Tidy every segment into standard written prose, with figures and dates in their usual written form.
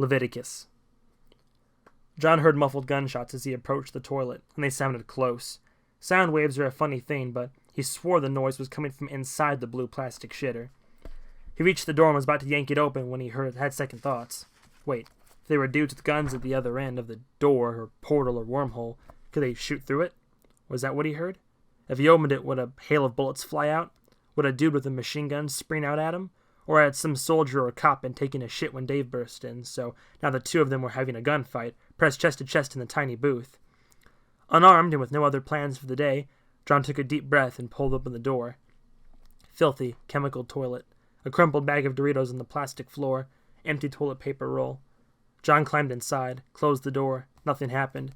Leviticus. John heard muffled gunshots as he approached the toilet, and they sounded close. Sound waves are a funny thing, but he swore the noise was coming from inside the blue plastic shitter. He reached the door and was about to yank it open when he had second thoughts. Wait, if they were dudes with guns at the other end of the door or portal or wormhole, could they shoot through it? Was that what he heard? If he opened it, would a hail of bullets fly out? Would a dude with a machine gun spring out at him? Or had some soldier or cop been taking a shit when Dave burst in, so now the two of them were having a gunfight, pressed chest to chest in the tiny booth? Unarmed and with no other plans for the day, John took a deep breath and pulled open the door. Filthy, chemical toilet. A crumpled bag of Doritos on the plastic floor. Empty toilet paper roll. John climbed inside, closed the door. Nothing happened.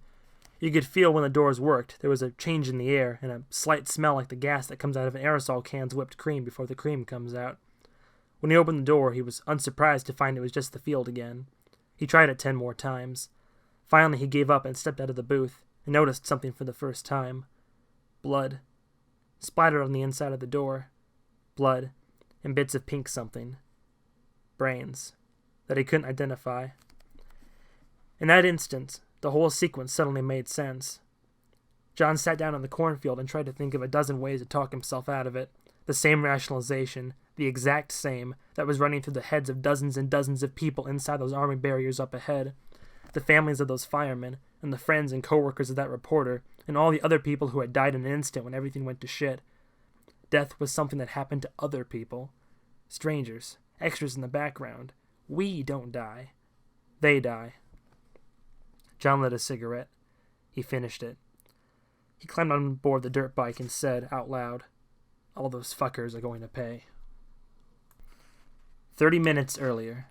You could feel when the doors worked. There was a change in the air, and a slight smell like the gas that comes out of an aerosol can's whipped cream before the cream comes out. When he opened the door, he was unsurprised to find it was just the field again. He tried it 10 more times. Finally, he gave up and stepped out of the booth, and noticed something for the first time. Blood. Splattered on the inside of the door. Blood. And bits of pink something. Brains. That he couldn't identify. In that instant, the whole sequence suddenly made sense. John sat down in the cornfield and tried to think of a dozen ways to talk himself out of it. The same rationalization, the exact same, that was running through the heads of dozens and dozens of people inside those army barriers up ahead. The families of those firemen, and the friends and co-workers of that reporter, and all the other people who had died in an instant when everything went to shit. Death was something that happened to other people. Strangers, extras in the background. We don't die. They die. John lit a cigarette. He finished it. He climbed on board the dirt bike and said, out loud, "All those fuckers are going to pay." 30 minutes earlier.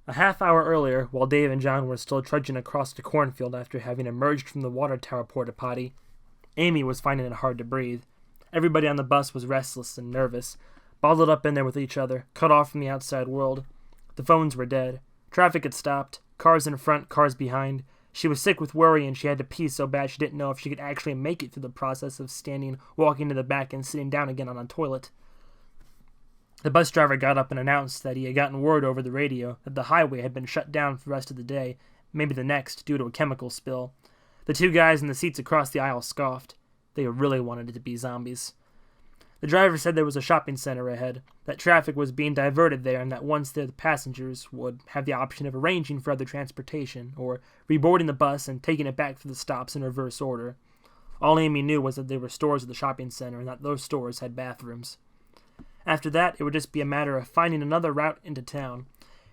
A half hour earlier, while Dave and John were still trudging across the cornfield after having emerged from the water tower porta-potty, Amy was finding it hard to breathe. Everybody on the bus was restless and nervous, bottled up in there with each other, cut off from the outside world. The phones were dead. Traffic had stopped. Cars in front, cars behind. She was sick with worry, and she had to pee so bad she didn't know if she could actually make it through the process of standing, walking to the back, and sitting down again on a toilet. The bus driver got up and announced that he had gotten word over the radio that the highway had been shut down for the rest of the day, maybe the next, due to a chemical spill. The two guys in the seats across the aisle scoffed. They really wanted it to be zombies. The driver said there was a shopping center ahead, that traffic was being diverted there, and that once there the passengers would have the option of arranging for other transportation, or reboarding the bus and taking it back for the stops in reverse order. All Amy knew was that there were stores at the shopping center, and that those stores had bathrooms. After that, it would just be a matter of finding another route into town.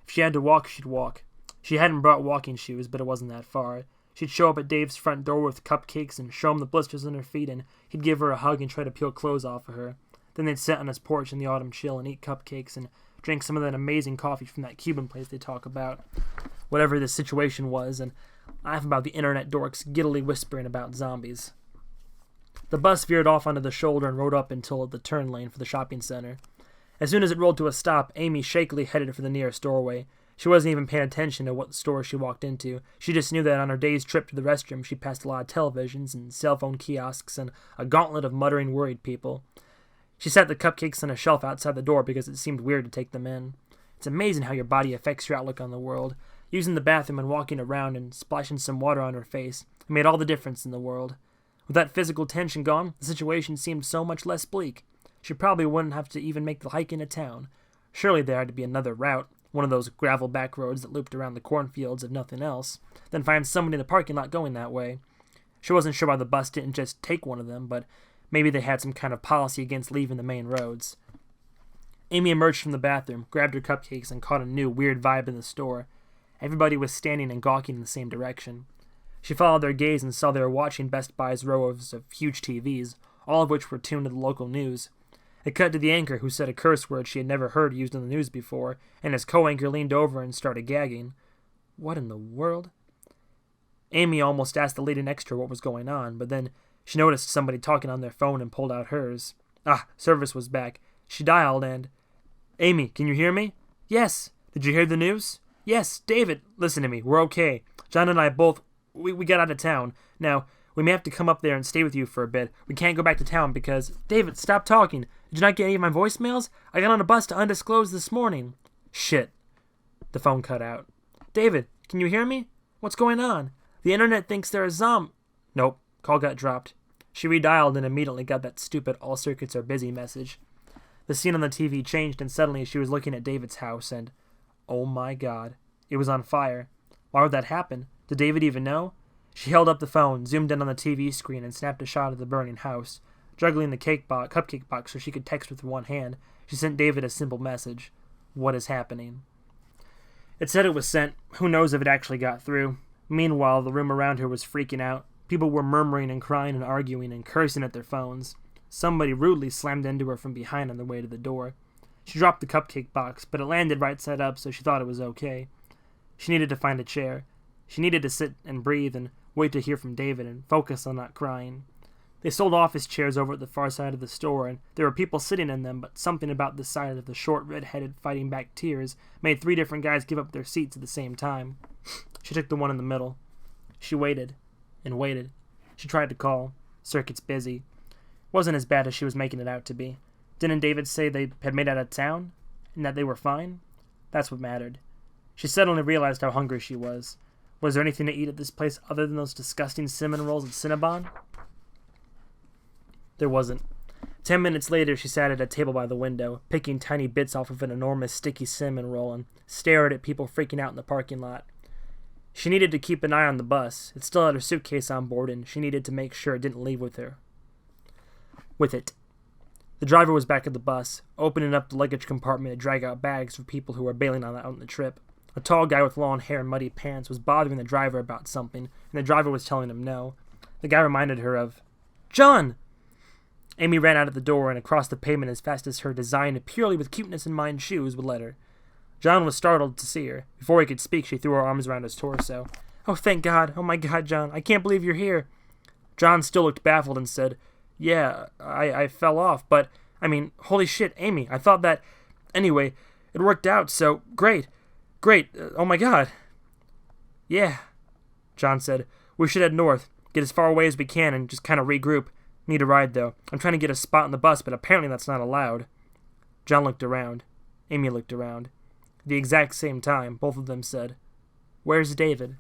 If she had to walk, she'd walk. She hadn't brought walking shoes, but it wasn't that far. She'd show up at Dave's front door with cupcakes and show him the blisters on her feet, and he'd give her a hug and try to peel clothes off of her. Then they'd sit on his porch in the autumn chill and eat cupcakes and drink some of that amazing coffee from that Cuban place they talk about, whatever the situation was, and laugh about the internet dorks giddily whispering about zombies. The bus veered off onto the shoulder and rode up until the turn lane for the shopping center. As soon as it rolled to a stop, Amy shakily headed for the nearest doorway. She wasn't even paying attention to what store she walked into. She just knew that on her day's trip to the restroom, she passed a lot of televisions and cell phone kiosks and a gauntlet of muttering, worried people. She set the cupcakes on a shelf outside the door because it seemed weird to take them in. It's amazing how your body affects your outlook on the world. Using the bathroom and walking around and splashing some water on her face, it made all the difference in the world. With that physical tension gone, the situation seemed so much less bleak. She probably wouldn't have to even make the hike into town. Surely there had to be another route, one of those gravel back roads that looped around the cornfields if nothing else, then find somebody in the parking lot going that way. She wasn't sure why the bus didn't just take one of them, but maybe they had some kind of policy against leaving the main roads. Amy emerged from the bathroom, grabbed her cupcakes, and caught a new, weird vibe in the store. Everybody was standing and gawking in the same direction. She followed their gaze and saw they were watching Best Buy's rows of huge TVs, all of which were tuned to the local news. It cut to the anchor, who said a curse word she had never heard used in the news before, and his co-anchor leaned over and started gagging. What in the world? Amy almost asked the lady next to her what was going on, but then she noticed somebody talking on their phone and pulled out hers. Service was back. She dialed and... "Amy, can you hear me?" "Yes." "Did you hear the news?" "Yes, David." "Listen to me. We're okay. John and I both... We got out of town. Now, we may have to come up there and stay with you for a bit. We can't go back to town because... David, stop talking. Did you not get any of my voicemails? I got on a bus to Undisclosed this morning." "Shit." The phone cut out. David, can you hear me? What's going on? The internet thinks they're a Nope. Call got dropped. She redialed and immediately got that stupid all circuits are busy message. The scene on the TV changed and suddenly she was looking at David's house and, oh my god, it was on fire. Why would that happen? Did David even know? She held up the phone, zoomed in on the TV screen, and snapped a shot of the burning house. Juggling the cupcake box so she could text with one hand, she sent David a simple message. What is happening? It said it was sent. Who knows if it actually got through. Meanwhile, the room around her was freaking out. People were murmuring and crying and arguing and cursing at their phones. Somebody rudely slammed into her from behind on the way to the door. She dropped the cupcake box, but it landed right side up, so she thought it was okay. She needed to find a chair. She needed to sit and breathe and wait to hear from David and focus on not crying. They sold office chairs over at the far side of the store, and there were people sitting in them, but something about the sight of the short, red-headed, fighting back tears made 3 different guys give up their seats at the same time. She took the one in the middle. She waited and waited. She tried to call. Circuit's busy. Wasn't as bad as she was making it out to be. Didn't David say they had made it out of town? And that they were fine? That's what mattered. She suddenly realized how hungry she was. Was there anything to eat at this place other than those disgusting cinnamon rolls at Cinnabon? There wasn't. 10 minutes later, she sat at a table by the window, picking tiny bits off of an enormous sticky cinnamon roll and stared at people freaking out in the parking lot. She needed to keep an eye on the bus. It still had her suitcase on board, and she needed to make sure it didn't leave with her. With it. The driver was back at the bus, opening up the luggage compartment to drag out bags for people who were bailing on the trip. A tall guy with long hair and muddy pants was bothering the driver about something, and the driver was telling him no. The guy reminded her of, John! Amy ran out of the door and across the pavement as fast as her designed purely with cuteness in mind shoes would let her. John was startled to see her. Before he could speak, she threw her arms around his torso. Oh, thank God. Oh, my God, John. I can't believe you're here. John still looked baffled and said, Yeah, I fell off, but, holy shit, Amy, I thought that... Anyway, it worked out, so great. Great. Oh, my God. Yeah, John said. We should head north, get as far away as we can, and just kind of regroup. Need a ride, though. I'm trying to get a spot on the bus, but apparently that's not allowed. John looked around. Amy looked around. At the exact same time, both of them said, Where's David?